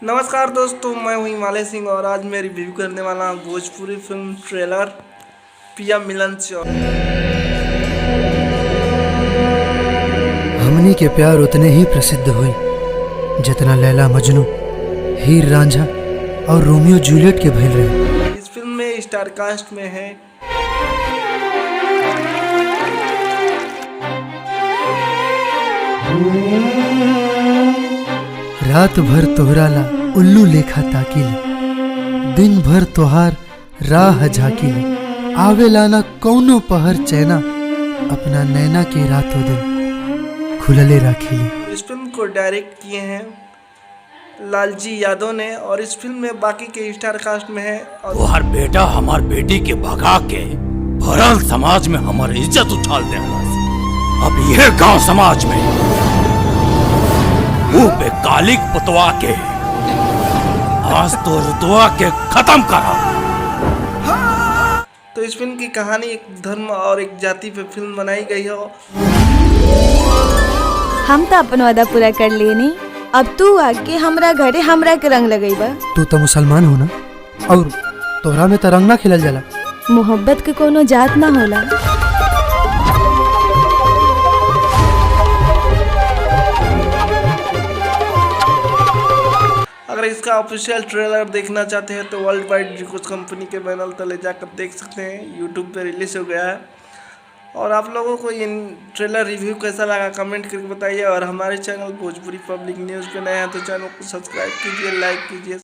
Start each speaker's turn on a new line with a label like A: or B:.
A: नमस्कार दोस्तों, मैं हूं हिमालय सिंह और आज मैं रिव्यू करने वाला हूं भोजपुरी फिल्म ट्रेलर पिया मिलन चौक।
B: हमनी के प्यार उतने ही प्रसिद्ध हुई जितना लैला मजनू, हीर रांझा और रोमियो जूलियट के भइल रहे।
A: इस फिल्म में स्टार कास्ट में है
B: रात भर तोहरा ला उल्लू लेखा ताकीले, दिन भर तोहार राह झाकीले, आवेला ना कौनो पहर चैना, अपना नैना के रातों दिन खुलले राखीले।
A: इस फिल्म को डायरेक्ट किए हैं लालजी यादव ने और इस फिल्म में बाकी के स्टार कास्ट में है
C: वो हर बेटा हमार बेटी के भगा के भरल समाज में हमारी इज्जत उछाल दे। अब यह गांव समाज में मुंह पे कालिक पुतवा के आज तो रुतवा के खत्म करा।
A: तो इस फिल्म की कहानी एक धर्म और एक जाति पे फिल्म बनाई गई हो।
D: हम तो अपन वादा पूरा कर लिए नहीं, अब तू आके हमरा घरे हमरा के रंग लगेबा।
B: तू तो मुसलमान हो ना, और तोहरा में तो रंग ना खिलल जाला।
D: मोहब्बत के कोनो जात ना होला।
A: अगर इसका ऑफिशियल ट्रेलर देखना चाहते हैं तो वर्ल्ड वाइड रिकॉर्ड कंपनी के बैनर तले जाकर देख सकते हैं। यूट्यूब पे रिलीज हो गया है। और आप लोगों को ये ट्रेलर रिव्यू कैसा लगा कमेंट करके बताइए। और हमारे चैनल भोजपुरी पब्लिक न्यूज़ पे नए हैं तो चैनल को सब्सक्राइब कीजिए, लाइक कीजिए।